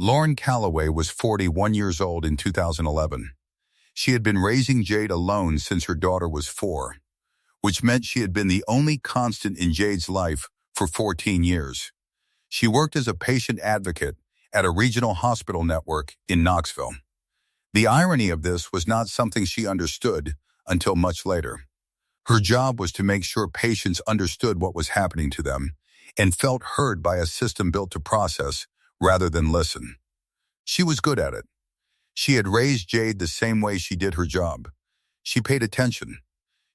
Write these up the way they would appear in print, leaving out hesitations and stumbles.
Lauren Calloway was 41 years old in 2011. She had been raising Jade alone since her daughter was 4, which meant she had been the only constant in Jade's life for 14 years. She worked as a patient advocate at a regional hospital network in Knoxville. The irony of this was not something she understood until much later. Her job was to make sure patients understood what was happening to them and felt heard by a system built to process rather than listen. She was good at it. She had raised Jade the same way she did her job. She paid attention.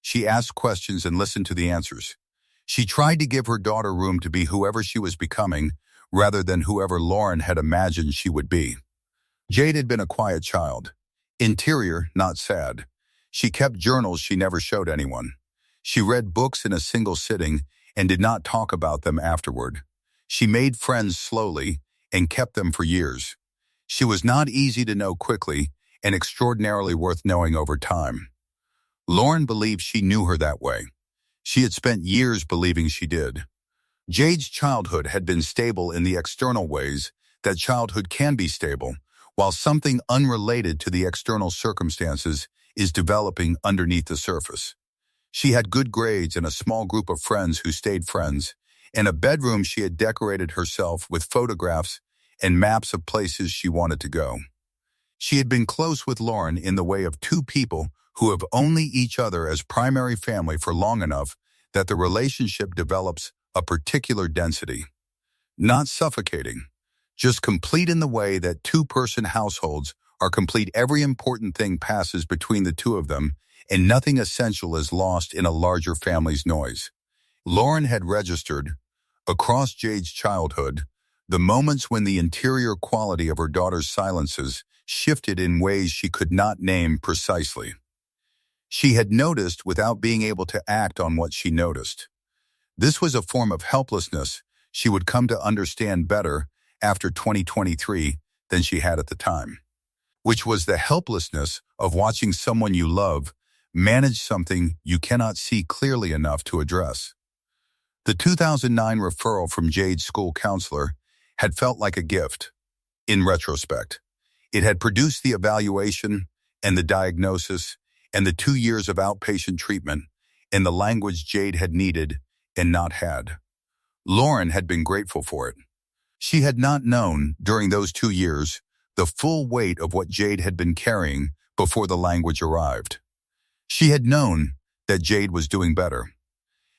She asked questions and listened to the answers. She tried to give her daughter room to be whoever she was becoming rather than whoever Lauren had imagined she would be. Jade had been a quiet child. Interior, not sad. She kept journals she never showed anyone. She read books in a single sitting and did not talk about them afterward. She made friends slowly and kept them for years. She was not easy to know quickly and extraordinarily worth knowing over time. Lauren believed she knew her that way. She had spent years believing she did. Jade's childhood had been stable in the external ways that childhood can be stable, while something unrelated to the external circumstances is developing underneath the surface. She had good grades and a small group of friends who stayed friends, and a bedroom she had decorated herself with photographs and maps of places she wanted to go. She had been close with Lauren in the way of two people who have only each other as primary family for long enough that the relationship develops a particular density. Not suffocating, just complete in the way that two-person households are complete. Every important thing passes between the two of them, and nothing essential is lost in a larger family's noise. Lauren had registered, across Jade's childhood, the moments when the interior quality of her daughter's silences shifted in ways she could not name precisely. She had noticed without being able to act on what she noticed. This was a form of helplessness she would come to understand better after 2023 than she had at the time, which was the helplessness of watching someone you love manage something you cannot see clearly enough to address. The 2009 referral from Jade's school counselor had felt like a gift. In retrospect, it had produced the evaluation and the diagnosis and the 2 years of outpatient treatment in the language Jade had needed and not had. Lauren had been grateful for it. She had not known, during those 2 years, the full weight of what Jade had been carrying before the language arrived. She had known that Jade was doing better.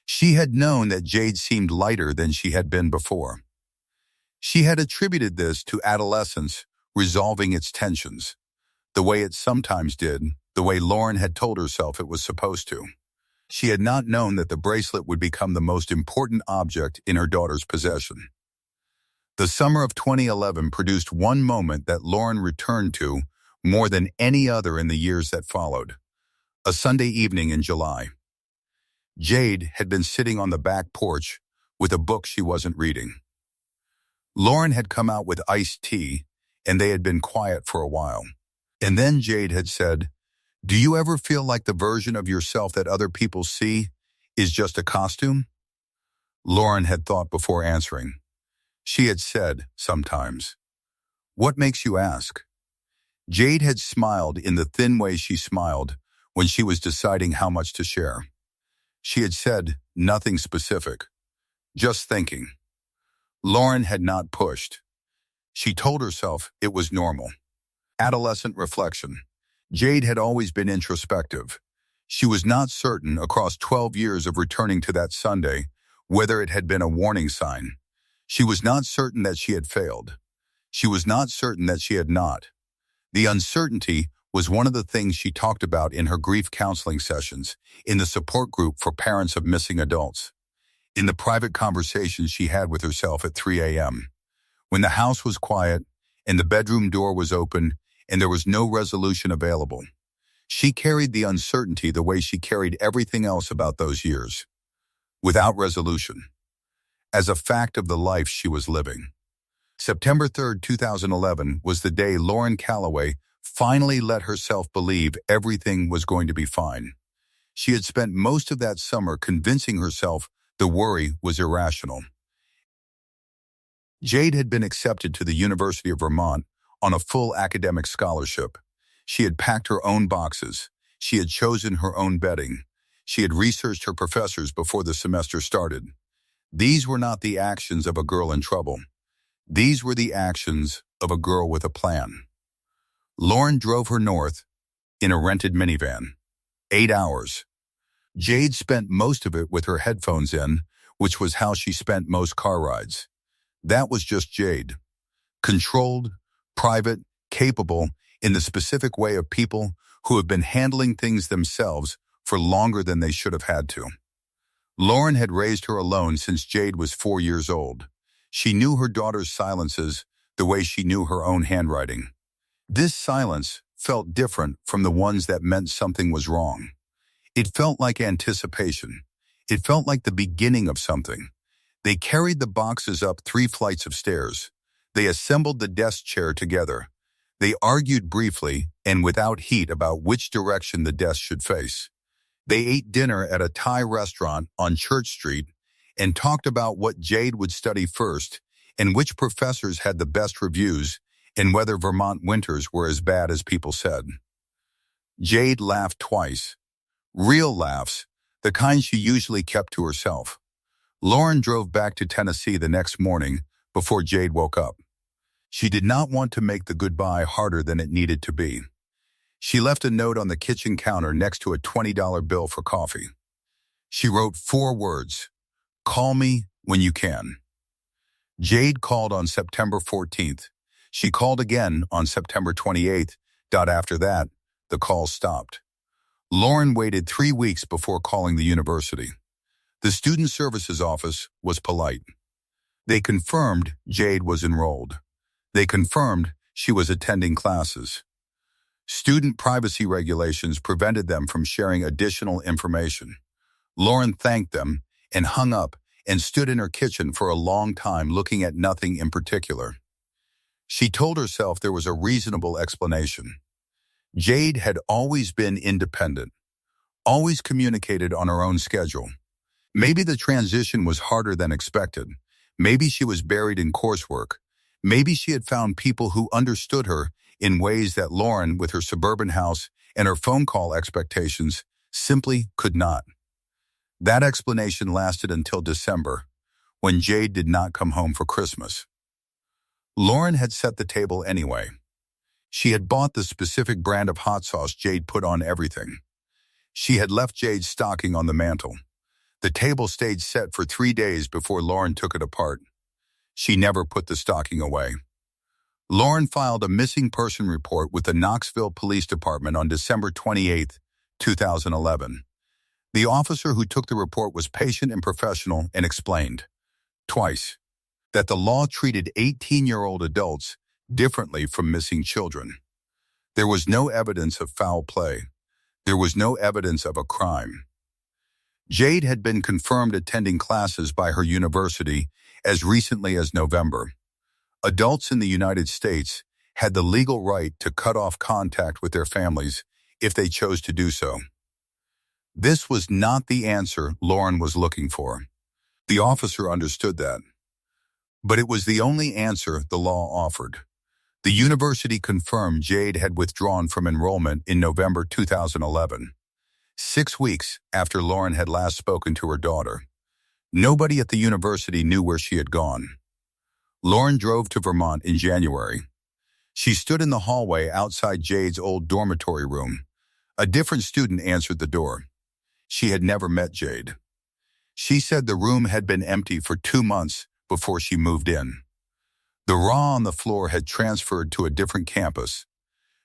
She had known that Jade seemed lighter than she had been before. She had attributed this to adolescence resolving its tensions, the way it sometimes did, the way Lauren had told herself it was supposed to. She had not known that the bracelet would become the most important object in her daughter's possession. The summer of 2011 produced one moment that Lauren returned to more than any other in the years that followed. A Sunday evening in July. Jade had been sitting on the back porch with a book she wasn't reading. Lauren had come out with iced tea, and they had been quiet for a while. And then Jade had said, "Do you ever feel like the version of yourself that other people see is just a costume?" Lauren had thought before answering. She had said, sometimes. "What makes you ask?" Jade had smiled in the thin way she smiled when she was deciding how much to share. She had said nothing specific, just thinking. Lauren had not pushed. She told herself it was normal. Adolescent reflection. Jade had always been introspective. She was not certain, across 12 years of returning to that Sunday, whether it had been a warning sign. She was not certain that she had failed. She was not certain that she had not. The uncertainty was one of the things she talked about in her grief counseling sessions, in the support group for parents of missing adults, in the private conversations she had with herself at 3 a.m. When the house was quiet and the bedroom door was open and there was no resolution available. She carried the uncertainty the way she carried everything else about those years, without resolution, as a fact of the life she was living. September 3, 2011 was the day Lauren Calloway finally let herself believe everything was going to be fine. She had spent most of that summer convincing herself the worry was irrational. Jade had been accepted to the University of Vermont on a full academic scholarship. She had packed her own boxes. She had chosen her own bedding. She had researched her professors before the semester started. These were not the actions of a girl in trouble. These were the actions of a girl with a plan. Lauren drove her north in a rented minivan. 8 hours. Jade spent most of it with her headphones in, which was how she spent most car rides. That was just Jade. Controlled, private, capable, in the specific way of people who have been handling things themselves for longer than they should have had to. Lauren had raised her alone since Jade was 4 years old. She knew her daughter's silences the way she knew her own handwriting. This silence felt different from the ones that meant something was wrong. It felt like anticipation. It felt like the beginning of something. They carried the boxes up 3 flights of stairs. They assembled the desk chair together. They argued briefly and without heat about which direction the desk should face. They ate dinner at a Thai restaurant on Church Street and talked about what Jade would study first and which professors had the best reviews and whether Vermont winters were as bad as people said. Jade laughed twice. Real laughs, the kind she usually kept to herself. Lauren drove back to Tennessee the next morning before Jade woke up. She did not want to make the goodbye harder than it needed to be. She left a note on the kitchen counter next to a $20 bill for coffee. She wrote 4 words, "Call me when you can." Jade called on September 14th. She called again on September 28th. After that, the calls stopped. Lauren waited 3 weeks before calling the university. The student services office was polite. They confirmed Jade was enrolled. They confirmed she was attending classes. Student privacy regulations prevented them from sharing additional information. Lauren thanked them and hung up and stood in her kitchen for a long time looking at nothing in particular. She told herself there was a reasonable explanation. Jade had always been independent, always communicated on her own schedule. Maybe the transition was harder than expected. Maybe she was buried in coursework. Maybe she had found people who understood her in ways that Lauren, with her suburban house and her phone call expectations, simply could not. That explanation lasted until December, when Jade did not come home for Christmas. Lauren had set the table anyway. She had bought the specific brand of hot sauce Jade put on everything. She had left Jade's stocking on the mantel. The table stayed set for 3 days before Lauren took it apart. She never put the stocking away. Lauren filed a missing person report with the Knoxville Police Department on December 28, 2011. The officer who took the report was patient and professional and explained, twice, that the law treated 18-year-old adults differently from missing children. There was no evidence of foul play. There was no evidence of a crime. Jade had been confirmed attending classes by her university as recently as November. Adults in the United States had the legal right to cut off contact with their families if they chose to do so. This was not the answer Lauren was looking for. The officer understood that. But it was the only answer the law offered. The university confirmed Jade had withdrawn from enrollment in November 2011, 6 weeks after Lauren had last spoken to her daughter. Nobody at the university knew where she had gone. Lauren drove to Vermont in January. She stood in the hallway outside Jade's old dormitory room. A different student answered the door. She had never met Jade. She said the room had been empty for 2 months before she moved in. The raw on the floor had transferred to a different campus.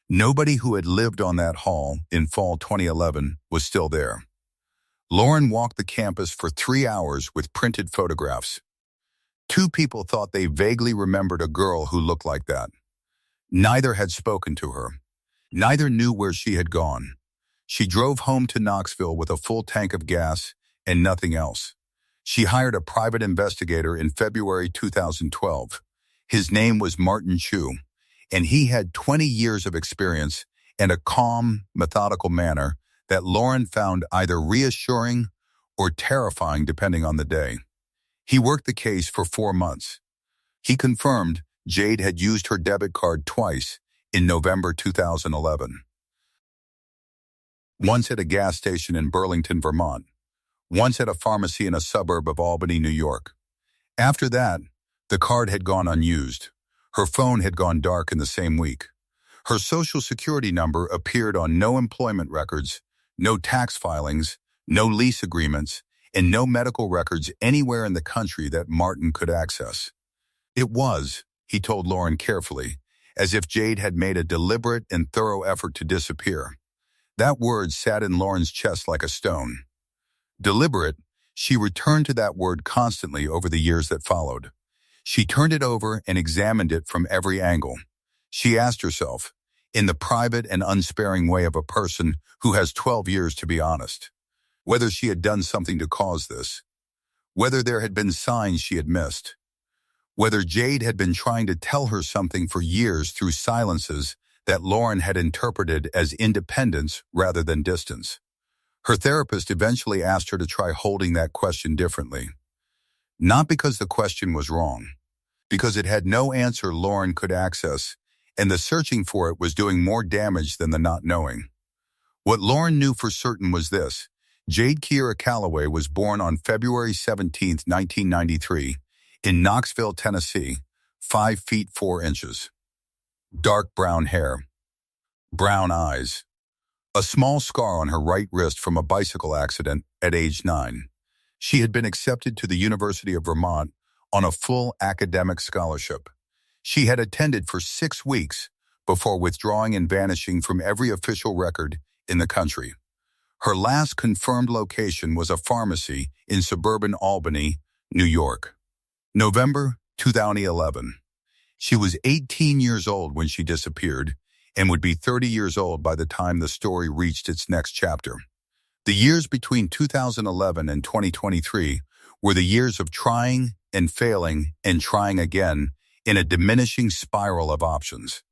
Nobody who had lived on that hall in fall 2011 was still there. Lauren walked the campus for 3 hours with printed photographs. 2 people thought they vaguely remembered a girl who looked like that. Neither had spoken to her. Neither knew where she had gone. She drove home to Knoxville with a full tank of gas and nothing else. She hired a private investigator in February 2012. His name was Martin Chu, and he had 20 years of experience and a calm, methodical manner that Lauren found either reassuring or terrifying depending on the day. He worked the case for 4 months. He confirmed Jade had used her debit card twice in November 2011. Once at a gas station in Burlington, Vermont. Once at a pharmacy in a suburb of Albany, New York. After that, the card had gone unused. Her phone had gone dark in the same week. Her social security number appeared on no employment records, no tax filings, no lease agreements, and no medical records anywhere in the country that Martin could access. It was, he told Lauren carefully, as if Jade had made a deliberate and thorough effort to disappear. That word sat in Lauren's chest like a stone. Deliberate, she returned to that word constantly over the years that followed. She turned it over and examined it from every angle. She asked herself, in the private and unsparing way of a person who has 12 years to be honest, whether she had done something to cause this, whether there had been signs she had missed, whether Jade had been trying to tell her something for years through silences that Lauren had interpreted as independence rather than distance. Her therapist eventually asked her to try holding that question differently. Not because the question was wrong, because it had no answer Lauren could access, and the searching for it was doing more damage than the not knowing. What Lauren knew for certain was this: Jade Calloway was born on February 17, 1993, in Knoxville, Tennessee, 5 feet 4 inches. Dark brown hair, brown eyes, a small scar on her right wrist from a bicycle accident at age 9. She had been accepted to the University of Vermont on a full academic scholarship. She had attended for 6 weeks before withdrawing and vanishing from every official record in the country. Her last confirmed location was a pharmacy in suburban Albany, New York. November 2011. She was 18 years old when she disappeared and would be 30 years old by the time the story reached its next chapter. The years between 2011 and 2023 were the years of trying and failing and trying again in a diminishing spiral of options.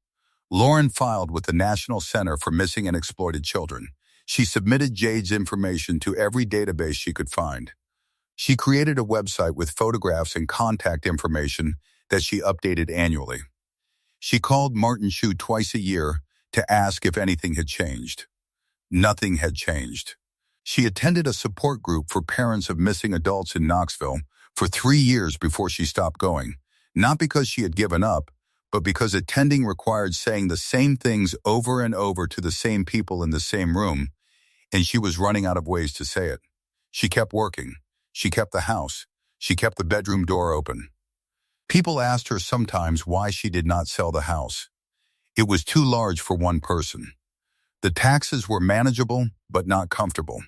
Lauren filed with the National Center for Missing and Exploited Children. She submitted Jade's information to every database she could find. She created a website with photographs and contact information that she updated annually. She called Martin Chu twice a year to ask if anything had changed. Nothing had changed. She attended a support group for parents of missing adults in Knoxville for 3 years before she stopped going, not because she had given up, but because attending required saying the same things over and over to the same people in the same room, and she was running out of ways to say it. She kept working. She kept the house. She kept the bedroom door open. People asked her sometimes why she did not sell the house. It was too large for one person. The taxes were manageable, but not comfortable.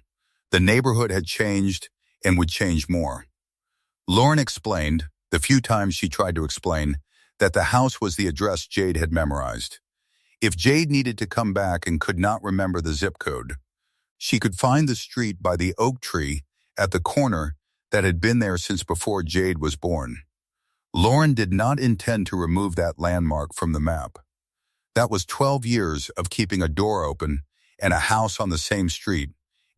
The neighborhood had changed and would change more. Lauren explained, the few times she tried to explain, that the house was the address Jade had memorized. If Jade needed to come back and could not remember the zip code, she could find the street by the oak tree at the corner that had been there since before Jade was born. Lauren did not intend to remove that landmark from the map. That was 12 years of keeping a door open and a house on the same street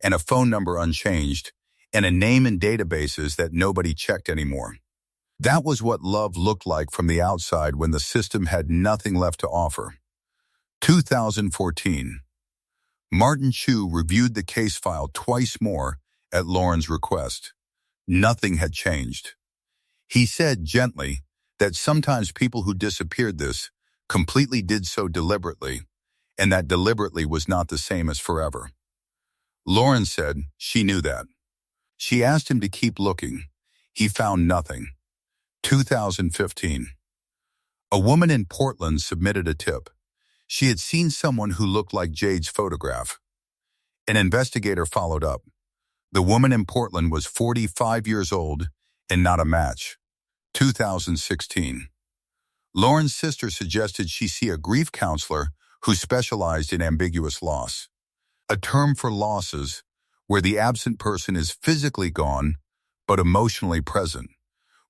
and a phone number unchanged and a name in databases that nobody checked anymore. That was what love looked like from the outside when the system had nothing left to offer. 2014. Martin Chu reviewed the case file twice more at Lauren's request. Nothing had changed. He said gently that sometimes people who disappeared this completely did so deliberately, and that deliberately was not the same as forever. Lauren said she knew that. She asked him to keep looking. He found nothing. 2015. A woman in Portland submitted a tip. She had seen someone who looked like Jade's photograph. An investigator followed up. The woman in Portland was 45 years old and not a match. 2016. Lauren's sister suggested she see a grief counselor who specialized in ambiguous loss, a term for losses where the absent person is physically gone but emotionally present,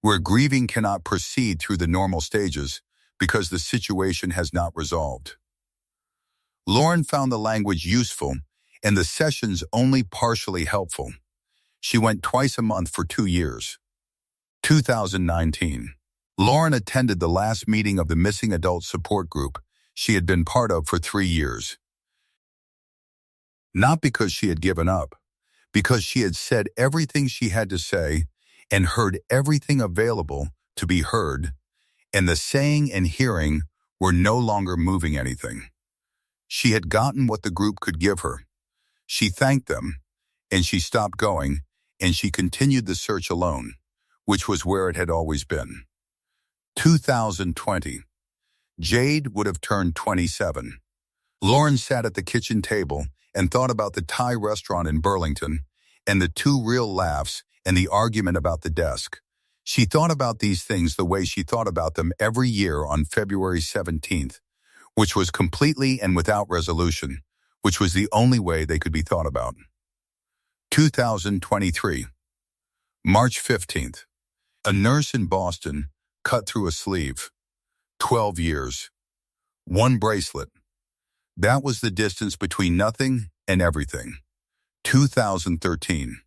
where grieving cannot proceed through the normal stages because the situation has not resolved. Lauren found the language useful and the sessions only partially helpful. She went twice a month for 2 years. 2019. Lauren attended the last meeting of the missing adult support group she had been part of for 3 years. Not because she had given up, because she had said everything she had to say and heard everything available to be heard, and the saying and hearing were no longer moving anything. She had gotten what the group could give her. She thanked them, and she stopped going, and she continued the search alone, which was where it had always been. 2020. Jade would have turned 27. Lauren sat at the kitchen table and thought about the Thai restaurant in Burlington and the 2 real laughs and the argument about the desk. She thought about these things the way she thought about them every year on February 17th, which was completely and without resolution, which was the only way they could be thought about. 2023. March 15th. A nurse in Boston cut through a sleeve. 12 years. 1 bracelet. That was the distance between nothing and everything. 2013.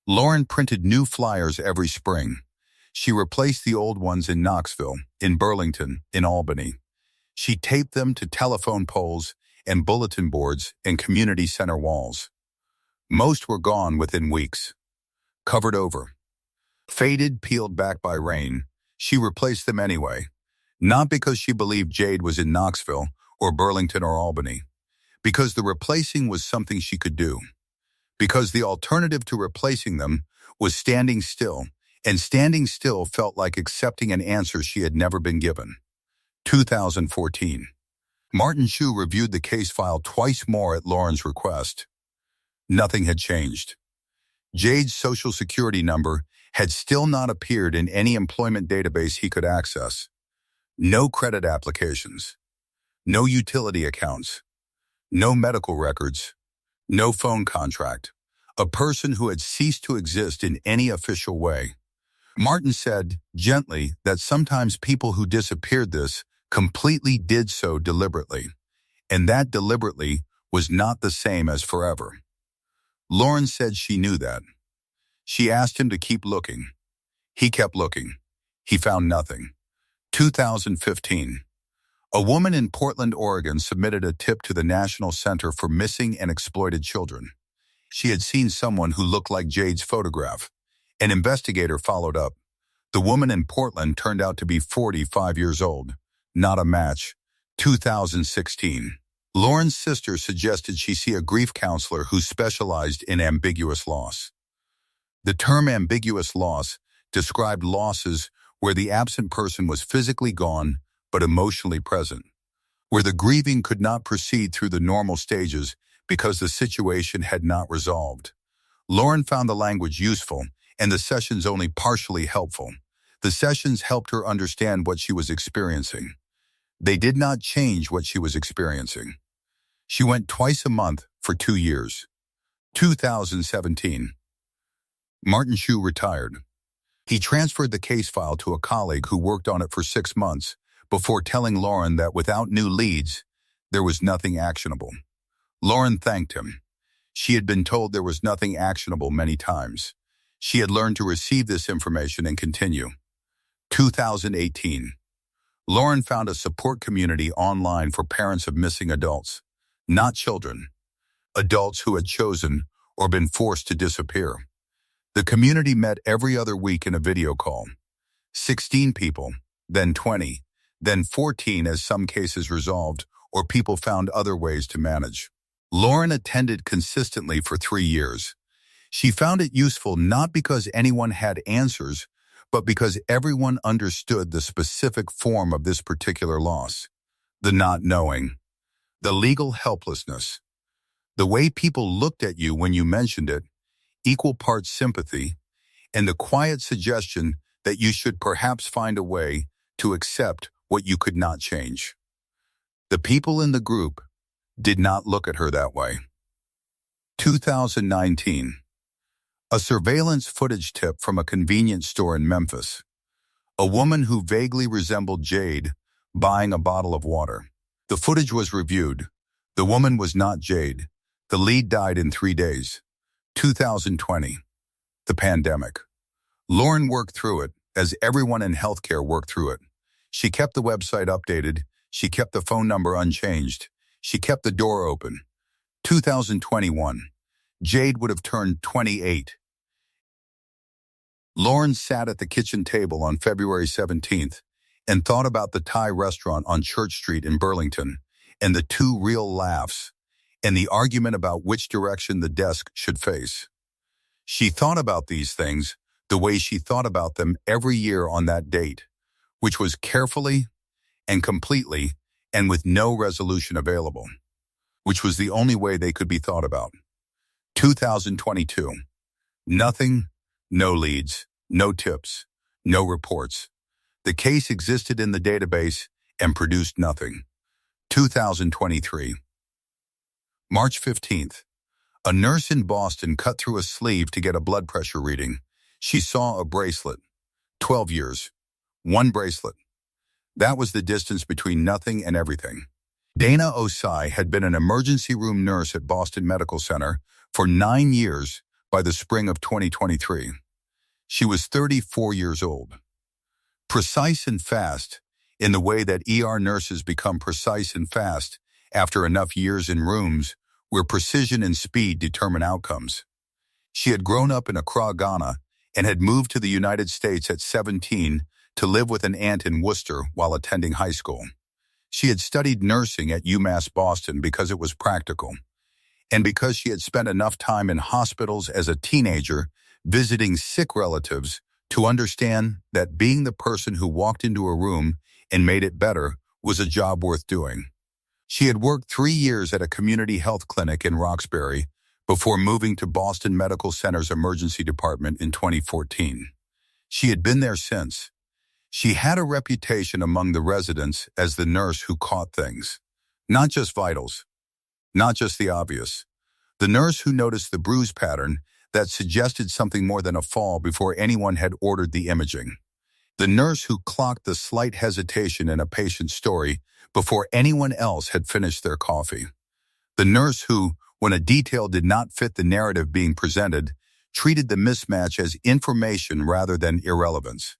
Lauren printed new flyers every spring. She replaced the old ones in Knoxville, in Burlington, in Albany. She taped them to telephone poles and bulletin boards and community center walls. Most were gone within weeks. Covered over. Faded, peeled back by rain, she replaced them anyway. Not because she believed Jade was in Knoxville or Burlington or Albany. Because the replacing was something she could do. Because the alternative to replacing them was standing still, and standing still felt like accepting an answer she had never been given. 2014. Martin Chu reviewed the case file twice more at Lauren's request. Nothing had changed. Jade's Social Security number had still not appeared in any employment database he could access. No credit applications. No utility accounts. No medical records. No phone contract. A person who had ceased to exist in any official way. Martin said, gently, that sometimes people who disappeared this completely did so deliberately, and that deliberately was not the same as forever. Lauren said she knew that. She asked him to keep looking. He kept looking. He found nothing. 2015. A woman in Portland, Oregon submitted a tip to the National Center for Missing and Exploited Children. She had seen someone who looked like Jade's photograph. An investigator followed up. The woman in Portland turned out to be 45 years old. Not a match. 2016. Lauren's sister suggested she see a grief counselor who specialized in ambiguous loss. The term ambiguous loss described losses where the absent person was physically gone but emotionally present, where the grieving could not proceed through the normal stages because the situation had not resolved. Lauren found the language useful and the sessions only partially helpful. The sessions helped her understand what she was experiencing. They did not change what she was experiencing. She went twice a month for 2 years. 2017. Martin Chu retired. He transferred the case file to a colleague who worked on it for 6 months before telling Lauren that without new leads, there was nothing actionable. Lauren thanked him. She had been told there was nothing actionable many times. She had learned to receive this information and continue. 2018. Lauren found a support community online for parents of missing adults, not children, adults who had chosen or been forced to disappear. The community met every other week in a video call. 16 people, then 20, then 14 as some cases resolved or people found other ways to manage. Lauren attended consistently for 3 years. She found it useful not because anyone had answers, but because everyone understood the specific form of this particular loss. The not knowing. The legal helplessness. The way people looked at you when you mentioned it, equal parts sympathy, and the quiet suggestion that you should perhaps find a way to accept what you could not change. The people in the group did not look at her that way. 2019. A surveillance footage tip from a convenience store in Memphis. A woman who vaguely resembled Jade buying a bottle of water. The footage was reviewed. The woman was not Jade. The lead died in 3 days. 2020. The pandemic. Lauren worked through it, as everyone in healthcare worked through it. She kept the website updated. She kept the phone number unchanged. She kept the door open. 2021. Jade would have turned 28. Lauren sat at the kitchen table on February 17th and thought about the Thai restaurant on Church Street in Burlington, and the two real laughs, and the argument about which direction the desk should face. She thought about these things the way she thought about them every year on that date, which was carefully and completely and with no resolution available, which was the only way they could be thought about. 2022. Nothing, no leads, no tips, no reports. The case existed in the database and produced nothing. 2023. March 15th. A nurse in Boston cut through a sleeve to get a blood pressure reading. She saw a bracelet. 12 years. One bracelet. That was the distance between nothing and everything. Dana Osei had been an emergency room nurse at Boston Medical Center for 9 years by the spring of 2023. She was 34 years old. Precise and fast, in the way that ER nurses become precise and fast after enough years in rooms where precision and speed determine outcomes. She had grown up in Accra, Ghana, and had moved to the United States at 17 to live with an aunt in Worcester while attending high school. She had studied nursing at UMass Boston because it was practical, and because she had spent enough time in hospitals as a teenager visiting sick relatives to understand that being the person who walked into a room and made it better was a job worth doing. She had worked 3 years at a community health clinic in Roxbury before moving to Boston Medical Center's emergency department in 2014. She had been there since. She had a reputation among the residents as the nurse who caught things. Not just vitals. Not just the obvious. The nurse who noticed the bruise pattern that suggested something more than a fall before anyone had ordered the imaging. The nurse who clocked the slight hesitation in a patient's story before anyone else had finished their coffee. The nurse who, when a detail did not fit the narrative being presented, treated the mismatch as information rather than irrelevance.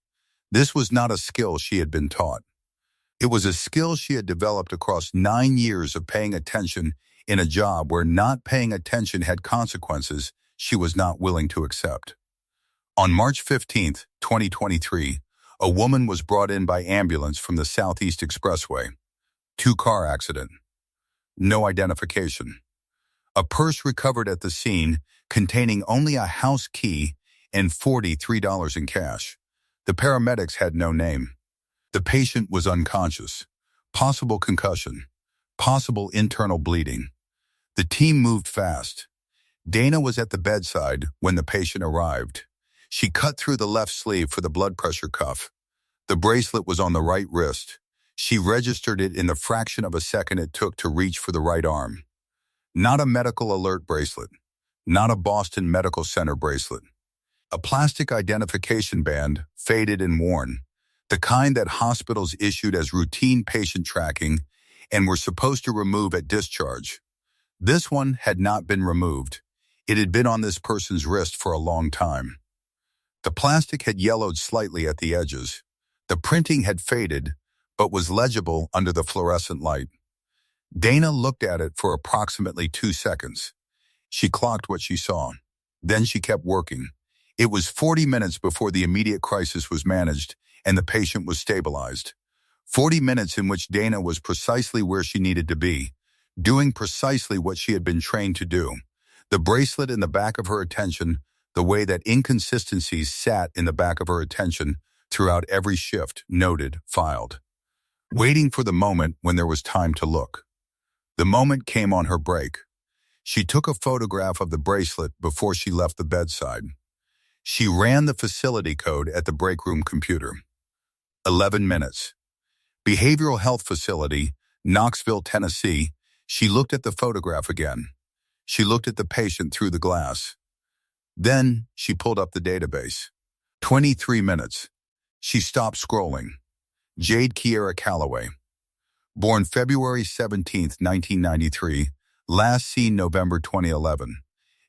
This was not a skill she had been taught. It was a skill she had developed across 9 years of paying attention in a job where not paying attention had consequences she was not willing to accept. On March 15, 2023, a woman was brought in by ambulance from the Southeast Expressway. 2-car accident. No identification. A purse recovered at the scene containing only a house key and $43 in cash. The paramedics had no name. The patient was unconscious. Possible concussion. Possible internal bleeding. The team moved fast. Dana was at the bedside when the patient arrived. She cut through the left sleeve for the blood pressure cuff. The bracelet was on the right wrist. She registered it in the fraction of a second it took to reach for the right arm. Not a medical alert bracelet. Not a Boston Medical Center bracelet. A plastic identification band, faded and worn, the kind that hospitals issued as routine patient tracking and were supposed to remove at discharge. This one had not been removed. It had been on this person's wrist for a long time. The plastic had yellowed slightly at the edges. The printing had faded, but was legible under the fluorescent light. Dana looked at it for approximately 2 seconds. She clocked what she saw. Then she kept working. It was 40 minutes before the immediate crisis was managed and the patient was stabilized. 40 minutes in which Dana was precisely where she needed to be, doing precisely what she had been trained to do. The bracelet in the back of her attention, the way that inconsistencies sat in the back of her attention throughout every shift, noted, filed. Waiting for the moment when there was time to look. The moment came on her break. She took a photograph of the bracelet before she left the bedside. She ran the facility code at the break room computer. 11 minutes. Behavioral health facility, Knoxville, Tennessee. She looked at the photograph again. She looked at the patient through the glass. Then she pulled up the database. 23 minutes. She stopped scrolling. Jade Calloway. Born February 17, 1993. Last seen November 2011.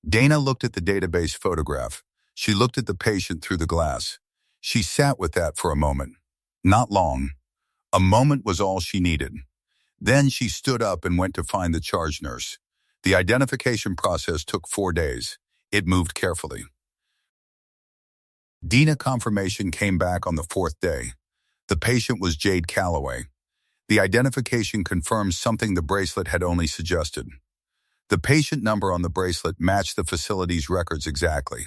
Dana looked at the database photograph. She looked at the patient through the glass. She sat with that for a moment. Not long. A moment was all she needed. Then she stood up and went to find the charge nurse. The identification process took 4 days. It moved carefully. Dana confirmation came back on the 4th day. The patient was Jade Calloway. The identification confirmed something the bracelet had only suggested. The patient number on the bracelet matched the facility's records exactly.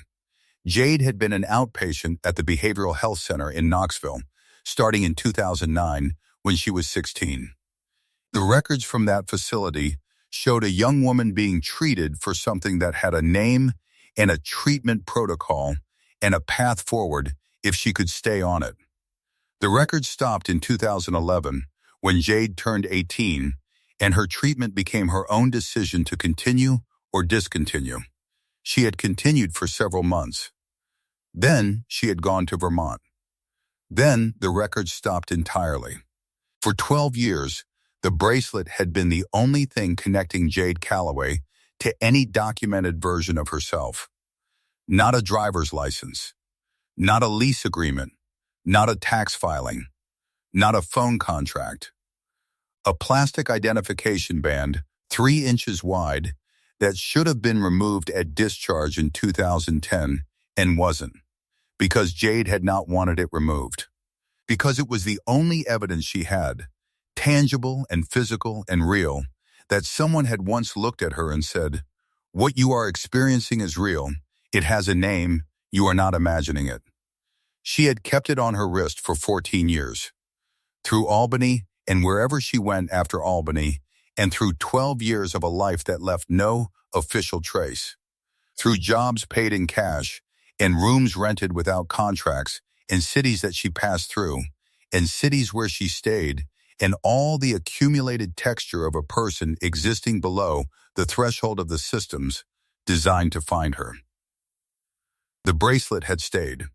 Jade had been an outpatient at the Behavioral Health Center in Knoxville, starting in 2009 when she was 16. The records from that facility showed a young woman being treated for something that had a name and a treatment protocol and a path forward if she could stay on it. The record stopped in 2011 when Jade turned 18, and her treatment became her own decision to continue or discontinue. She had continued for several months. Then she had gone to Vermont. Then the record stopped entirely. For 12 years, the bracelet had been the only thing connecting Jade Calloway to any documented version of herself. Not a driver's license, not a lease agreement, not a tax filing, not a phone contract. A plastic identification band, 3 inches wide, that should have been removed at discharge in 2010 and wasn't, because Jade had not wanted it removed. Because it was the only evidence she had, tangible and physical and real, that someone had once looked at her and said, "What you are experiencing is real. It has a name. You are not imagining it." She had kept it on her wrist for 14 years. Through Albany and wherever she went after Albany, and through 12 years of a life that left no official trace. Through jobs paid in cash and rooms rented without contracts in cities that she passed through, and cities where she stayed, and all the accumulated texture of a person existing below the threshold of the systems designed to find her. The bracelet had stayed.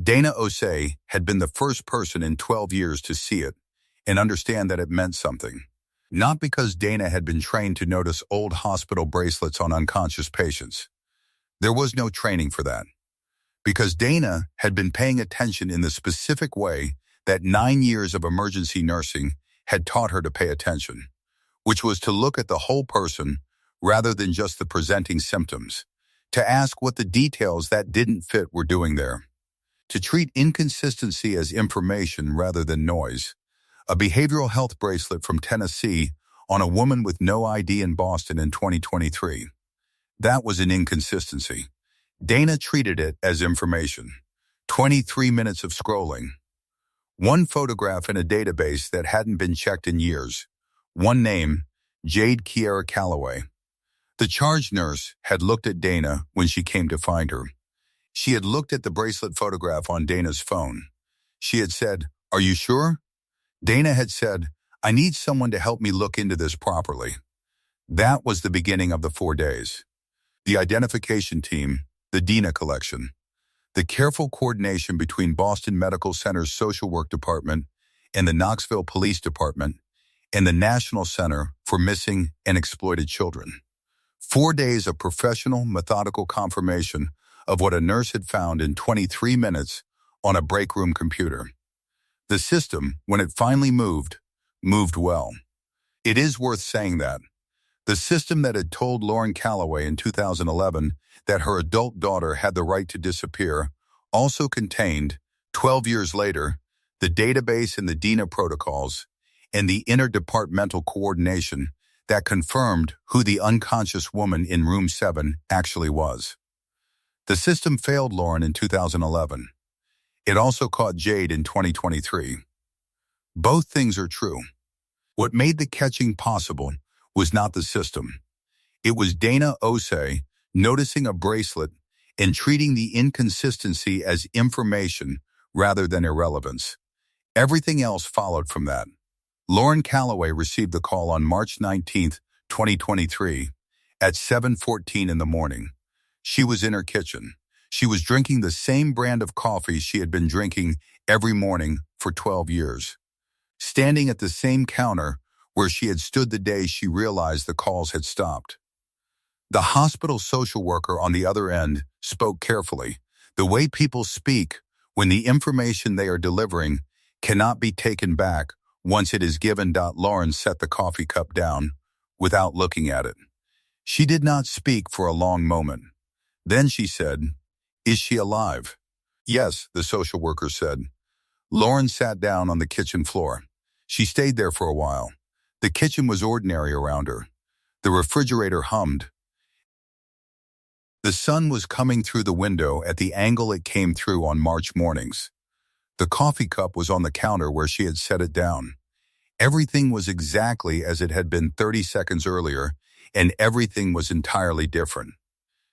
Dana Osei had been the first person in 12 years to see it and understand that it meant something. Not because Dana had been trained to notice old hospital bracelets on unconscious patients. There was no training for that. Because Dana had been paying attention in the specific way that 9 years of emergency nursing had taught her to pay attention, which was to look at the whole person rather than just the presenting symptoms, to ask what the details that didn't fit were doing there, to treat inconsistency as information rather than noise. A behavioral health bracelet from Tennessee on a woman with no ID in Boston in 2023. That was an inconsistency. Dana treated it as information. 23 minutes of scrolling. One photograph in a database that hadn't been checked in years. One name, Jade Calloway. The charge nurse had looked at Dana when she came to find her. She had looked at the bracelet photograph on Dana's phone. She had said, "Are you sure?" Dana had said, "I need someone to help me look into this properly." That was the beginning of the 4 days. The identification team, the Dana collection, the careful coordination between Boston Medical Center's social work department and the Knoxville Police Department and the National Center for Missing and Exploited Children. 4 days of professional, methodical confirmation of what a nurse had found in 23 minutes on a break room computer. The system, when it finally moved well. It is worth saying that. The system that had told Lauren Calloway in 2011 that her adult daughter had the right to disappear also contained, 12 years later, the database and the Dana protocols and the interdepartmental coordination that confirmed who the unconscious woman in room 7 actually was. The system failed Lauren in 2011. It also caught Jade in 2023. Both things are true. What made the catching possible was not the system. It was Dana Osei noticing a bracelet and treating the inconsistency as information rather than irrelevance. Everything else followed from that. Lauren Calloway received the call on March 19, 2023, at 7:14 in the morning. She was in her kitchen. She was drinking the same brand of coffee she had been drinking every morning for 12 years. Standing at the same counter where she had stood the day she realized the calls had stopped. The hospital social worker on the other end spoke carefully, the way people speak when the information they are delivering cannot be taken back once it is given. Lauren set the coffee cup down without looking at it. She did not speak for a long moment. Then she said, "Is she alive?" "Yes," the social worker said. Lauren sat down on the kitchen floor. She stayed there for a while. The kitchen was ordinary around her. The refrigerator hummed. The sun was coming through the window at the angle it came through on March mornings. The coffee cup was on the counter where she had set it down. Everything was exactly as it had been 30 seconds earlier, and everything was entirely different.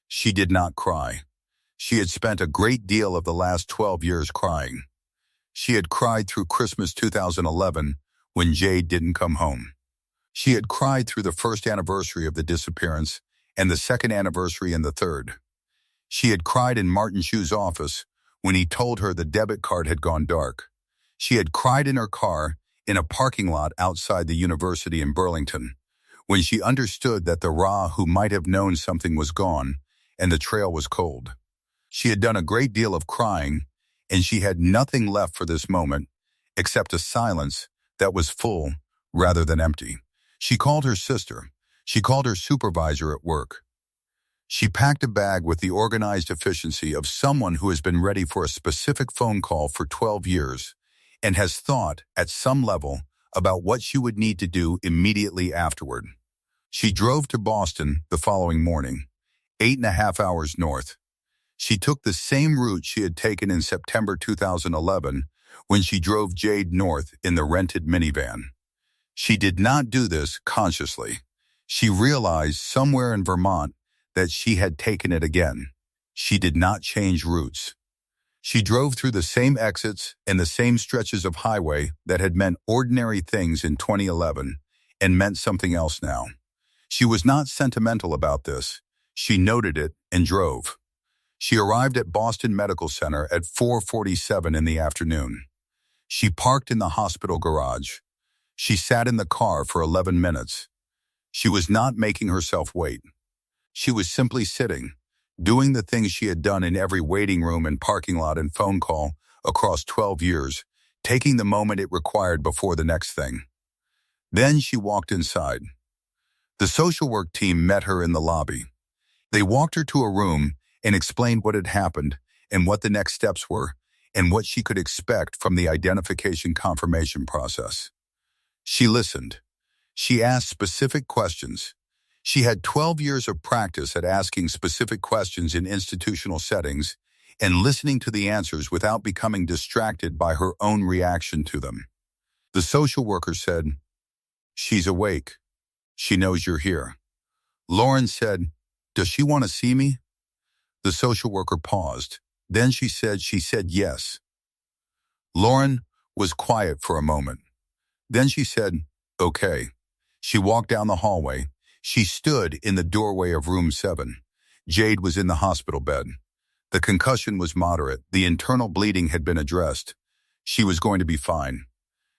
She did not cry. She had spent a great deal of the last 12 years crying. She had cried through Christmas 2011 when Jade didn't come home. She had cried through the first anniversary of the disappearance and the second anniversary and the third. She had cried in Martin Shu's office when he told her the debit card had gone dark. She had cried in her car in a parking lot outside the university in Burlington when she understood that the Ra who might have known something was gone and the trail was cold. She had done a great deal of crying, and she had nothing left for this moment except a silence that was full rather than empty. She called her sister. She called her supervisor at work. She packed a bag with the organized efficiency of someone who has been ready for a specific phone call for 12 years and has thought, at some level, about what she would need to do immediately afterward. She drove to Boston the following morning, 8.5 hours north. She took the same route she had taken in September 2011 when she drove Jade north in the rented minivan. She did not do this consciously. She realized somewhere in Vermont that she had taken it again. She did not change routes. She drove through the same exits and the same stretches of highway that had meant ordinary things in 2011 and meant something else now. She was not sentimental about this. She noted it and drove. She arrived at Boston Medical Center at 4:47 in the afternoon. She parked in the hospital garage. She sat in the car for 11 minutes. She was not making herself wait. She was simply sitting, doing the things she had done in every waiting room and parking lot and phone call across 12 years, taking the moment it required before the next thing. Then she walked inside. The social work team met her in the lobby. They walked her to a room and explained what had happened and what the next steps were and what she could expect from the identification confirmation process. She listened. She asked specific questions. She had 12 years of practice at asking specific questions in institutional settings and listening to the answers without becoming distracted by her own reaction to them. The social worker said, "She's awake. She knows you're here." Lauren said, "Does she want to see me?" The social worker paused. Then she said yes. Lauren was quiet for a moment. Then she said, "Okay." She walked down the hallway. She stood in the doorway of room 7. Jade was in the hospital bed. The concussion was moderate. The internal bleeding had been addressed. She was going to be fine.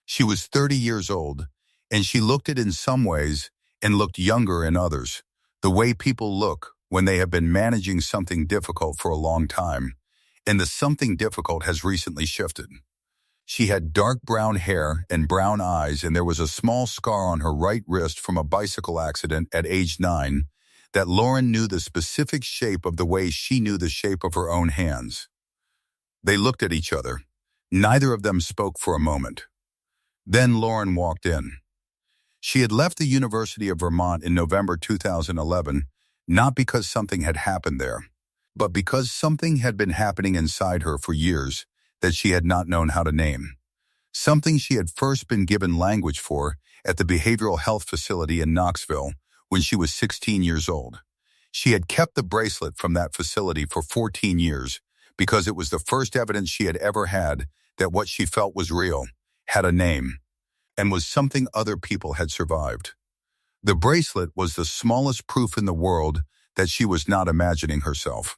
She was 30 years old, and she looked it in some ways and looked younger in others, the way people look when they have been managing something difficult for a long time, and the something difficult has recently shifted. She had dark brown hair and brown eyes, and there was a small scar on her right wrist from a bicycle accident at age 9 that Lauren knew the specific shape of the way she knew the shape of her own hands. They looked at each other. Neither of them spoke for a moment. Then Lauren walked in. She had left the University of Vermont in November 2011, not because something had happened there, but because something had been happening inside her for years that she had not known how to name. Something she had first been given language for at the behavioral health facility in Knoxville when she was 16 years old. She had kept the bracelet from that facility for 14 years because it was the first evidence she had ever had that what she felt was real, had a name, and was something other people had survived. The bracelet was the smallest proof in the world that she was not imagining herself.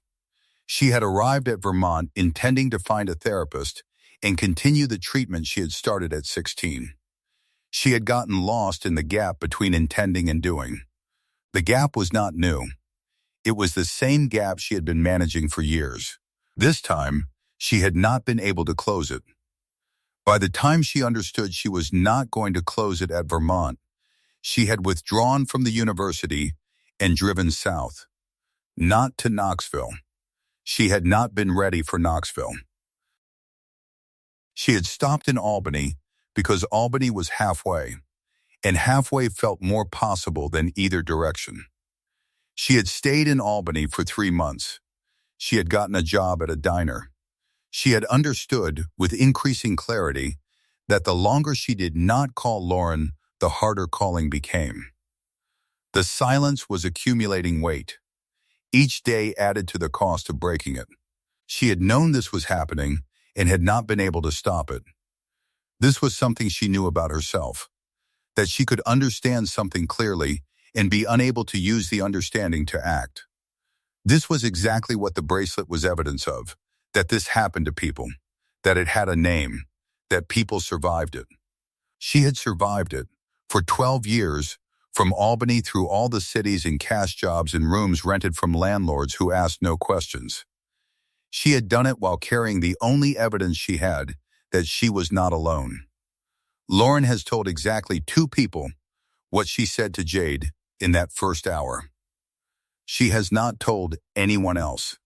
She had arrived at Vermont intending to find a therapist and continue the treatment she had started at 16. She had gotten lost in the gap between intending and doing. The gap was not new. It was the same gap she had been managing for years. This time, She had not been able to close it. By the time she understood she was not going to close it at Vermont, she had withdrawn from the university and driven south, not to Knoxville. She had not been ready for Knoxville. She had stopped in Albany because Albany was halfway, and halfway felt more possible than either direction. She had stayed in Albany for 3 months. She had gotten a job at a diner. She had understood, with increasing clarity, that the longer she did not call Lauren, the harder calling became. The silence was accumulating weight. Each day added to the cost of breaking it. She had known this was happening and had not been able to stop it. This was something she knew about herself, that she could understand something clearly and be unable to use the understanding to act. This was exactly what the bracelet was evidence of, that this happened to people, that it had a name, that people survived it. She had survived it for 12 years, from Albany through all the cities and cash jobs in rooms rented from landlords who asked no questions. She had done it while carrying the only evidence she had that she was not alone. Lauren has told exactly 2 people what she said to Jade in that first hour. She has not told anyone else.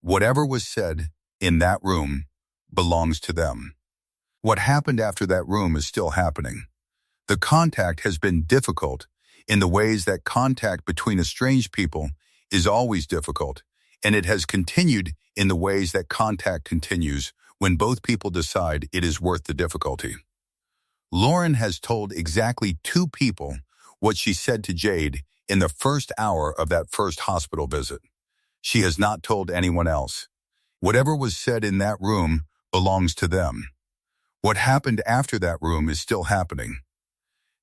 Whatever was said in that room belongs to them. What happened after that room is still happening. The contact has been difficult in the ways that contact between estranged people is always difficult, and it has continued in the ways that contact continues when both people decide it is worth the difficulty. Lauren has told exactly 2 people what she said to Jade in the first hour of that first hospital visit. She has not told anyone else. Whatever was said in that room belongs to them. What happened after that room is still happening.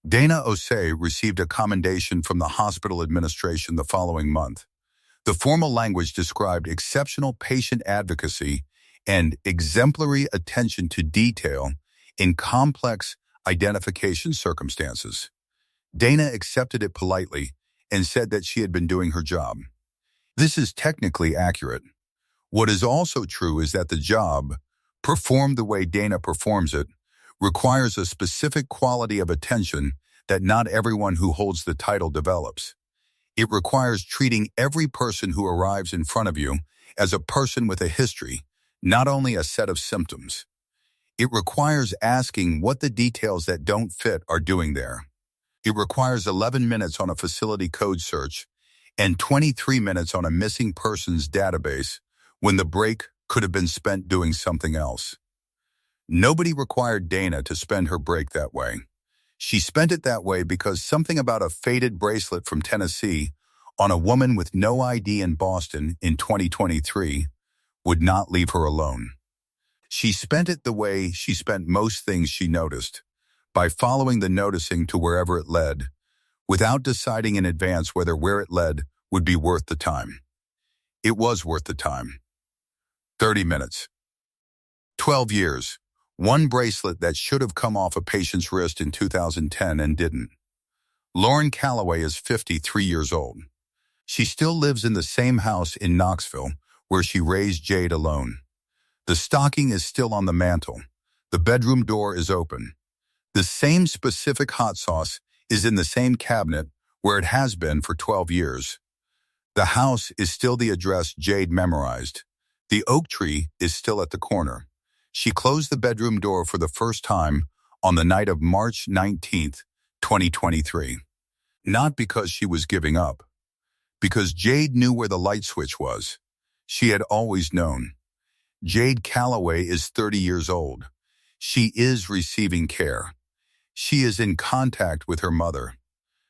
Dana Osei received a commendation from the hospital administration the following month. The formal language described exceptional patient advocacy and exemplary attention to detail in complex identification circumstances. Dana accepted it politely and said that she had been doing her job. This is technically accurate. What is also true is that the job, performed the way Dana performs it, requires a specific quality of attention that not everyone who holds the title develops. It requires treating every person who arrives in front of you as a person with a history, not only a set of symptoms. It requires asking what the details that don't fit are doing there. It requires 11 minutes on a facility code search and 23 minutes on a missing persons database when the break could have been spent doing something else. Nobody required Dana to spend her break that way. She spent it that way because something about a faded bracelet from Tennessee on a woman with no ID in Boston in 2023 would not leave her alone. She spent it the way she spent most things she noticed, by following the noticing to wherever it led, without deciding in advance whether where it led would be worth the time. It was worth the time. 30 minutes. 12 years. One bracelet that should have come off a patient's wrist in 2010 and didn't. Lauren Calloway is 53 years old. She still lives in the same house in Knoxville where she raised Jade alone. The stocking is still on the mantle. The bedroom door is open. The same specific hot sauce is in the same cabinet where it has been for 12 years. The house is still the address Jade memorized. The oak tree is still at the corner. She closed the bedroom door for the first time on the night of March 19th, 2023. Not because she was giving up. Because Jade knew where the light switch was. She had always known. Jade Calloway is 30 years old. She is receiving care. She is in contact with her mother.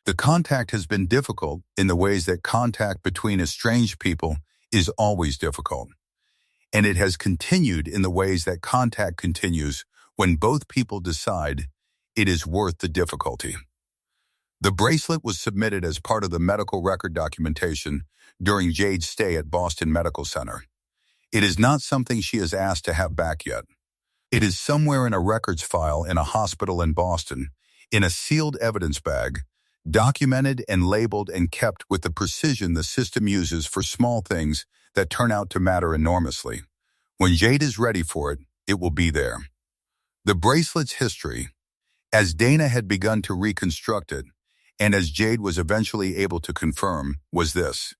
The contact has been difficult in the ways that contact between estranged people is always difficult. And it has continued in the ways that contact continues when both people decide it is worth the difficulty. The bracelet was submitted as part of the medical record documentation during Jade's stay at Boston Medical Center. It is not something she has asked to have back yet. It is somewhere in a records file in a hospital in Boston, in a sealed evidence bag, documented and labeled and kept with the precision the system uses for small things that turn out to matter enormously, When Jade is ready for it, it will be there. The bracelet's history, as Dana had begun to reconstruct it, and as Jade was eventually able to confirm, was this.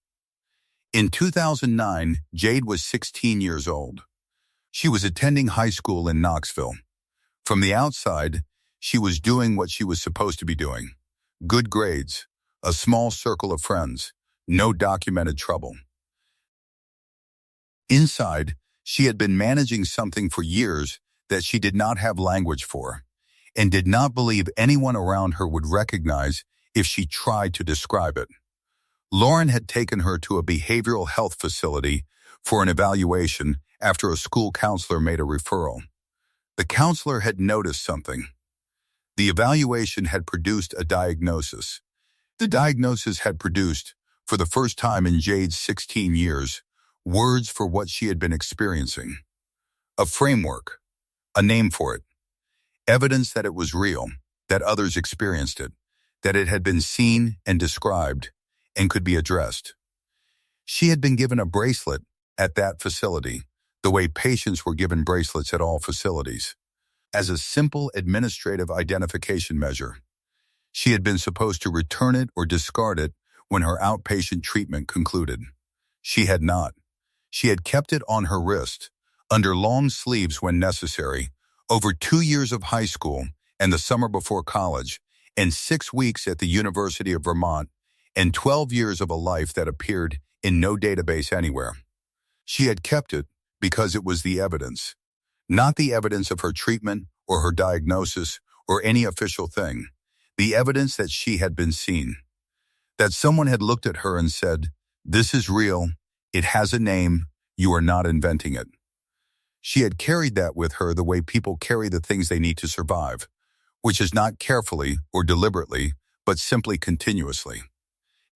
In 2009, Jade was 16 years old. She was attending high school in Knoxville. From the outside, she was doing what she was supposed to be doing. Good grades, a small circle of friends, no documented trouble. Inside, she had been managing something for years that she did not have language for, and did not believe anyone around her would recognize if she tried to describe it. Lauren had taken her to a behavioral health facility for an evaluation after a school counselor made a referral. The counselor had noticed something. The evaluation had produced a diagnosis. The diagnosis had produced, for the first time in Jade's 16 years, words for what she had been experiencing. A framework, a name for it. Evidence that it was real, that others experienced it, that it had been seen and described and could be addressed. She had been given a bracelet at that facility, the way patients were given bracelets at all facilities, as a simple administrative identification measure. She had been supposed to return it or discard it when her outpatient treatment concluded. She had not. She had kept it on her wrist, under long sleeves when necessary, over 2 years of high school and the summer before college, and 6 weeks at the University of Vermont, and 12 years of a life that appeared in no database anywhere. She had kept it because it was the evidence, not the evidence of her treatment or her diagnosis or any official thing, the evidence that she had been seen, that someone had looked at her and said, "This is real, it has a name, you are not inventing it." She had carried that with her the way people carry the things they need to survive, which is not carefully or deliberately, but simply continuously.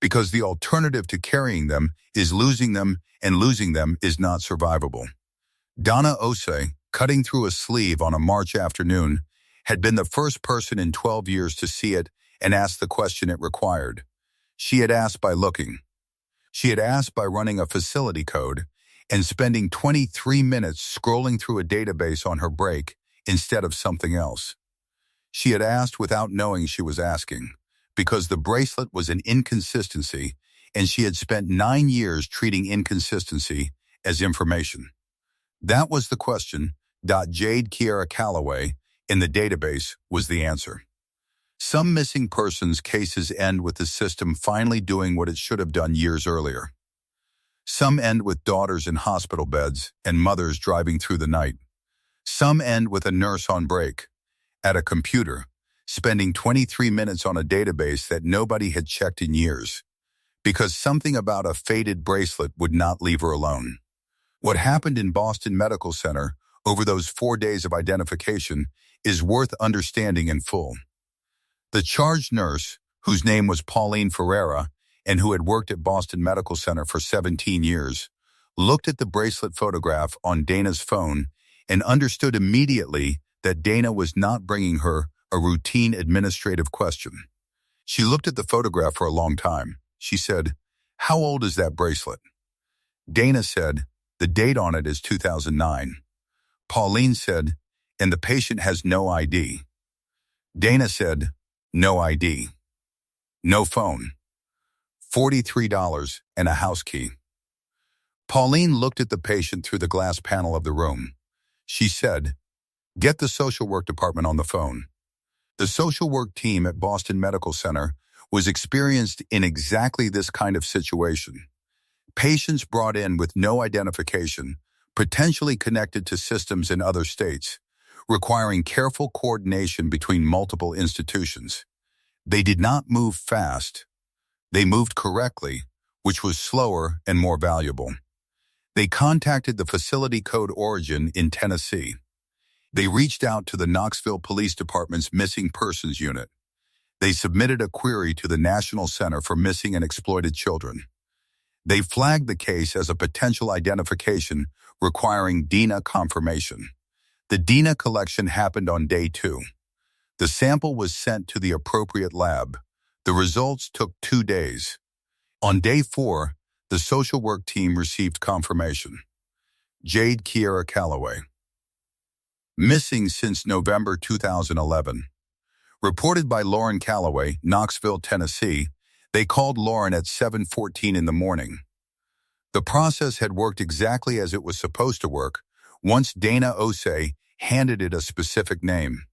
Because the alternative to carrying them is losing them, and losing them is not survivable. Dana Osei, cutting through a sleeve on a March afternoon, had been the first person in 12 years to see it and ask the question it required. She had asked by looking. She had asked by running a facility code and spending 23 minutes scrolling through a database on her break instead of something else. She had asked without knowing she was asking, because the bracelet was an inconsistency, and she had spent 9 years treating inconsistency as information. That was the question. Jade Calloway in the database was the answer. Some missing persons cases end with the system finally doing what it should have done years earlier. Some end with daughters in hospital beds and mothers driving through the night. Some end with a nurse on break, at a computer, spending 23 minutes on a database that nobody had checked in years, because something about a faded bracelet would not leave her alone. What happened in Boston Medical Center over those 4 days of identification is worth understanding in full. The charged nurse, whose name was Pauline Ferreira and who had worked at Boston Medical Center for 17 years, looked at the bracelet photograph on Dana's phone and understood immediately that Dana was not bringing her a routine administrative question. She looked at the photograph for a long time. She said, "How old is that bracelet?" Dana said, "The date on it is 2009. Pauline said, "And the patient has no ID." Dana said, "No ID. No phone. $43 and a house key." Pauline looked at the patient through the glass panel of the room. She said, "Get the social work department on the phone." The social work team at Boston Medical Center was experienced in exactly this kind of situation. Patients brought in with no identification, potentially connected to systems in other states, requiring careful coordination between multiple institutions. They did not move fast. They moved correctly, which was slower and more valuable. They contacted the facility code origin in Tennessee. They reached out to the Knoxville Police Department's Missing Persons Unit. They submitted a query to the National Center for Missing and Exploited Children. They flagged the case as a potential identification requiring DNA confirmation. The DNA collection happened on day 2. The sample was sent to the appropriate lab. The results took 2 days. On day 4, the social work team received confirmation. Jade Calloway. Missing since November 2011. Reported by Lauren Calloway, Knoxville, Tennessee, they called Lauren at 7:14 in the morning. The process had worked exactly as it was supposed to work once Dana Osei handed it a specific name.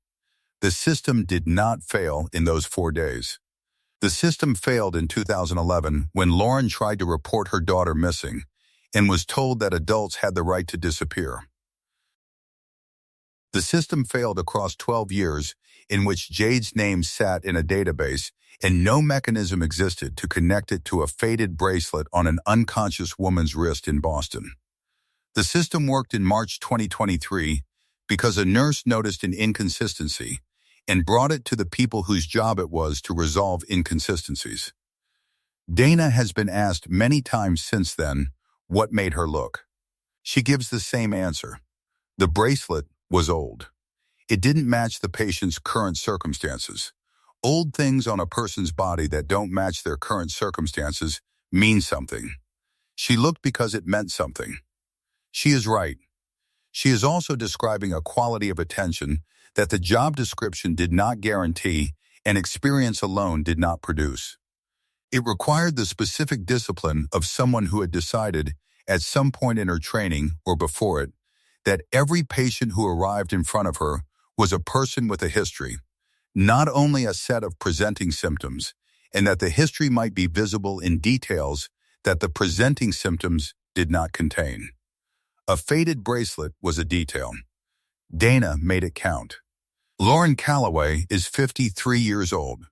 The system did not fail in those 4 days. The system failed in 2011 when Lauren tried to report her daughter missing and was told that adults had the right to disappear. The system failed across 12 years in which Jade's name sat in a database and no mechanism existed to connect it to a faded bracelet on an unconscious woman's wrist in Boston. The system worked in March 2023 because a nurse noticed an inconsistency and brought it to the people whose job it was to resolve inconsistencies. Dana has been asked many times since then what made her look. She gives the same answer. The bracelet was old. It didn't match the patient's current circumstances. Old things on a person's body that don't match their current circumstances mean something. She looked because it meant something. She is right. She is also describing a quality of attention that the job description did not guarantee and experience alone did not produce. It required the specific discipline of someone who had decided at some point in her training or before it that every patient who arrived in front of her was a person with a history, not only a set of presenting symptoms, and that the history might be visible in details that the presenting symptoms did not contain. A faded bracelet was a detail. Dana made it count. Lauren Calloway is 53 years old.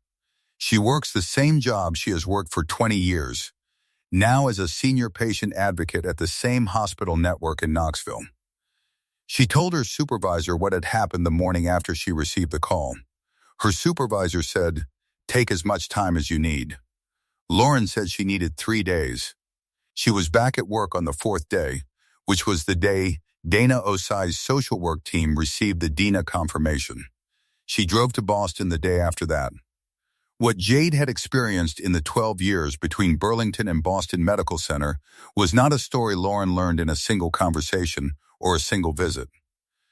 She works the same job she has worked for 20 years, now as a senior patient advocate at the same hospital network in Knoxville. She told her supervisor what had happened the morning after she received the call. Her supervisor said, "Take as much time as you need." Lauren said she needed 3 days. She was back at work on the 4th day, which was the day Dana Osei's social work team received the Dana confirmation. She drove to Boston the day after that. What Jade had experienced in the 12 years between Burlington and Boston Medical Center was not a story Lauren learned in a single conversation or a single visit.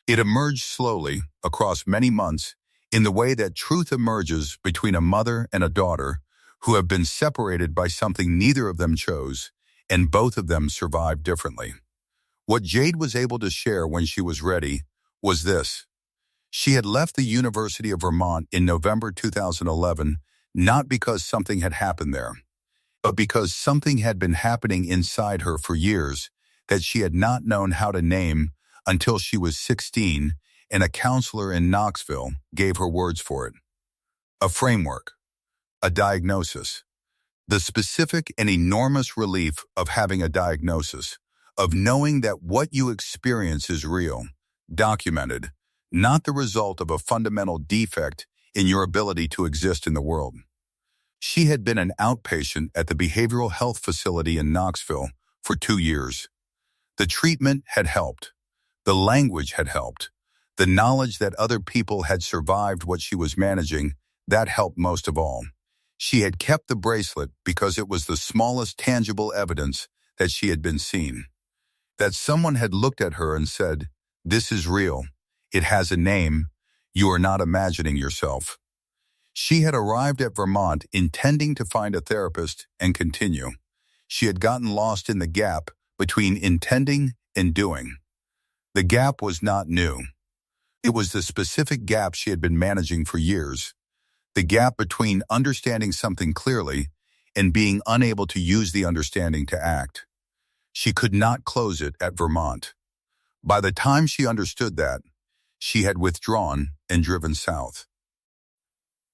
It emerged slowly, across many months, in the way that truth emerges between a mother and a daughter who have been separated by something neither of them chose, and both of them survived differently. What Jade was able to share when she was ready was this. She had left the University of Vermont in November 2011 not because something had happened there, but because something had been happening inside her for years that she had not known how to name until she was 16 and a counselor in Knoxville gave her words for it. A framework, a diagnosis, the specific and enormous relief of having a diagnosis, of knowing that what you experience is real, documented, not the result of a fundamental defect in your ability to exist in the world. She had been an outpatient at the behavioral health facility in Knoxville for 2 years. The treatment had helped. The language had helped. The knowledge that other people had survived what she was managing, that helped most of all. She had kept the bracelet because it was the smallest tangible evidence that she had been seen. That someone had looked at her and said, "This is real. It has a name. You are not imagining yourself." She had arrived at Vermont intending to find a therapist and continue. She had gotten lost in the gap between intending and doing. The gap was not new. It was the specific gap she had been managing for years. The gap between understanding something clearly and being unable to use the understanding to act. She could not close it at Vermont. By the time she understood that, she had withdrawn and driven south.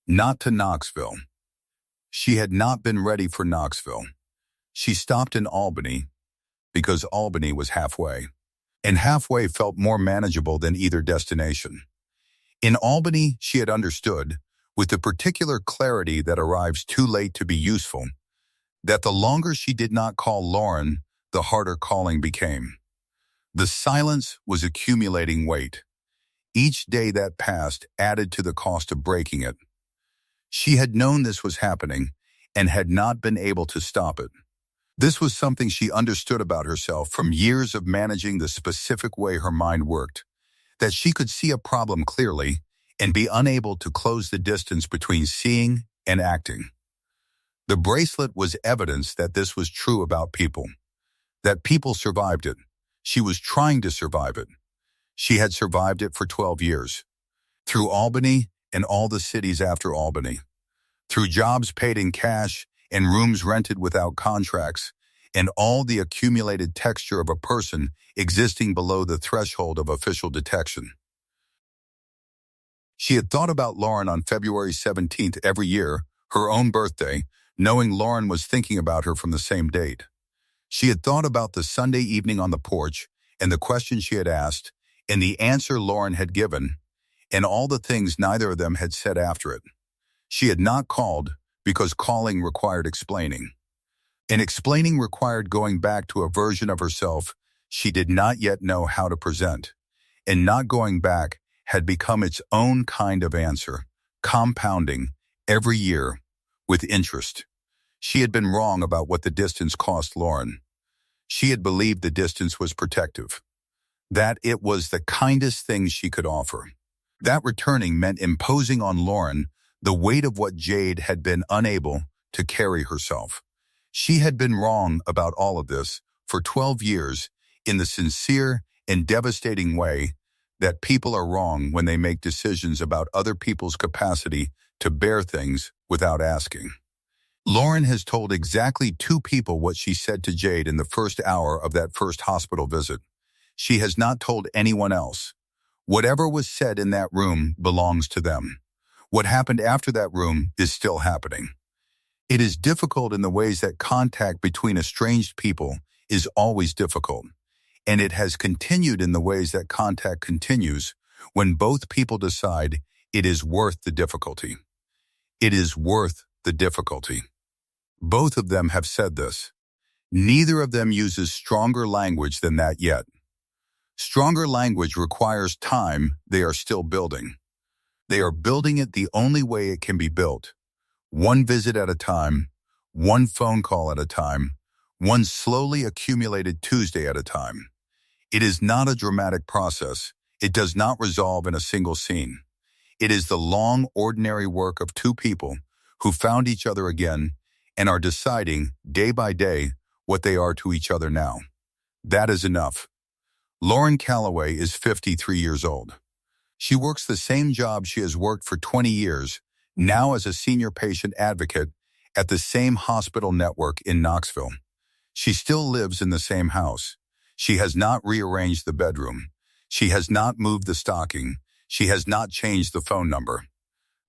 Not to Knoxville. She had not been ready for Knoxville. She stopped in Albany because Albany was halfway, and halfway felt more manageable than either destination. In Albany, she had understood, with the particular clarity that arrives too late to be useful, that the longer she did not call Lauren, the harder calling became. The silence was accumulating weight. Each day that passed added to the cost of breaking it. She had known this was happening and had not been able to stop it. This was something she understood about herself from years of managing the specific way her mind worked, that she could see a problem clearly and be unable to close the distance between seeing and acting. The bracelet was evidence that this was true about people, that people survived it. She was trying to survive it. She had survived it for 12 years. Through Albany and all the cities after Albany. Through jobs paid in cash and rooms rented without contracts, and all the accumulated texture of a person existing below the threshold of official detection. She had thought about Lauren on February 17th every year, her own birthday, knowing Lauren was thinking about her from the same date. She had thought about the Sunday evening on the porch, and the question she had asked, and the answer Lauren had given, and all the things neither of them had said after it. She had not called because calling required explaining. And explaining required going back to a version of herself she did not yet know how to present. And not going back had become its own kind of answer, compounding every year with interest. She had been wrong about what the distance cost Lauren. She had believed the distance was protective, that it was the kindest thing she could offer. That returning meant imposing on Lauren the weight of what Jade had been unable to carry herself. She had been wrong about all of this for 12 years in the sincere and devastating way that people are wrong when they make decisions about other people's capacity to bear things without asking. Lauren has told exactly 2 people what she said to Jade in the first hour of that first hospital visit. She has not told anyone else. Whatever was said in that room belongs to them. What happened after that room is still happening. It is difficult in the ways that contact between estranged people is always difficult, and it has continued in the ways that contact continues when both people decide it is worth the difficulty. It is worth the difficulty. Both of them have said this. Neither of them uses stronger language than that yet. Stronger language requires time they are still building. They are building it the only way it can be built. One visit at a time, one phone call at a time, one slowly accumulated Tuesday at a time. It is not a dramatic process. It does not resolve in a single scene. It is the long, ordinary work of 2 people who found each other again and are deciding, day by day, what they are to each other now. That is enough. Lauren Calloway is 53 years old. She works the same job she has worked for 20 years, now as a senior patient advocate at the same hospital network in Knoxville. She still lives in the same house. She has not rearranged the bedroom. She has not moved the stocking. She has not changed the phone number.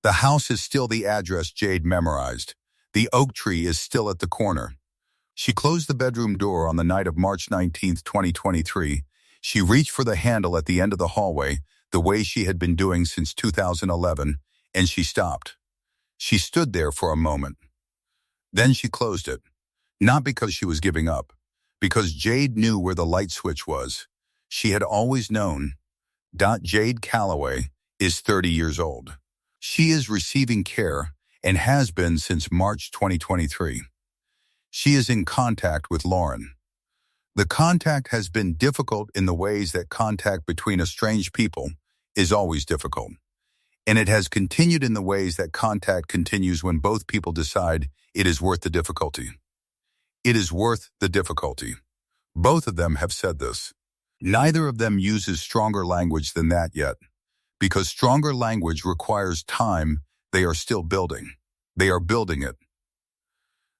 The house is still the address Jade memorized. The oak tree is still at the corner. She closed the bedroom door on the night of March 19, 2023. She reached for the handle at the end of the hallway, the way she had been doing since 2011, and she stopped. She stood there for a moment. Then she closed it, not because she was giving up, because Jade knew where the light switch was. She had always known. Jade Calloway is 30 years old. She is receiving care and has been since March 2023. She is in contact with Lauren. The contact has been difficult in the ways that contact between estranged people is always difficult. And it has continued in the ways that contact continues when both people decide it is worth the difficulty. It is worth the difficulty. Both of them have said this. Neither of them uses stronger language than that yet, because stronger language requires time they are still building. They are building it.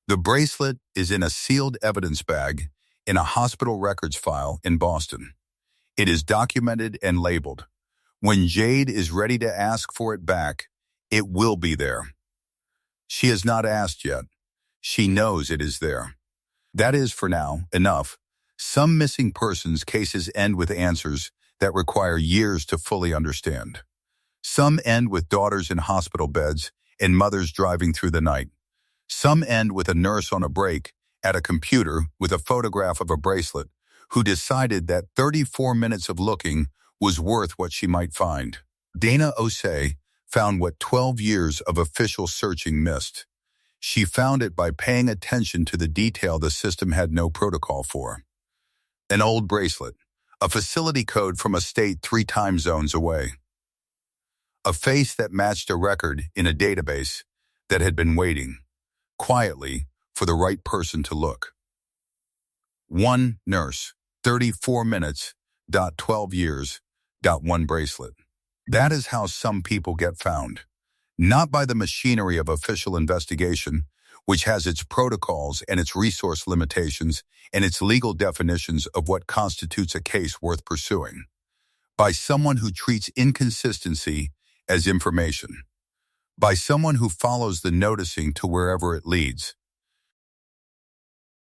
The bracelet is in a sealed evidence bag in a hospital records file in Boston. It is documented and labeled. When Jade is ready to ask for it back, it will be there. She has not asked yet. She knows it is there. That is, for now, enough. Some missing persons cases end with answers that require years to fully understand. Some end with daughters in hospital beds and mothers driving through the night. Some end with a nurse on a break at a computer with a photograph of a bracelet who decided that 34 minutes of looking was worth what she might find. Dana Osei found what 12 years of official searching missed. She found it by paying attention to the detail the system had no protocol for. An old bracelet, a facility code from a state 3 time zones away. A face that matched a record in a database that had been waiting, quietly, for the right person to look. One nurse, 34 minutes, 12 years, 1 bracelet. That is how some people get found. Not by the machinery of official investigation, which has its protocols and its resource limitations and its legal definitions of what constitutes a case worth pursuing. By someone who treats inconsistency as information. By someone who follows the noticing to wherever it leads.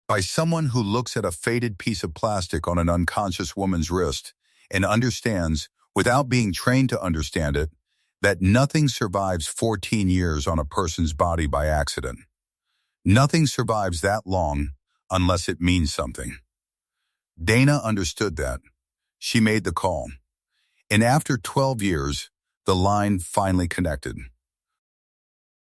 By someone who looks at a faded piece of plastic on an unconscious woman's wrist and understands, without being trained to understand it, that nothing survives 14 years on a person's body by accident. Nothing survives that long unless it means something. Dana understood that. She made the call. And after 12 years, the line finally connected.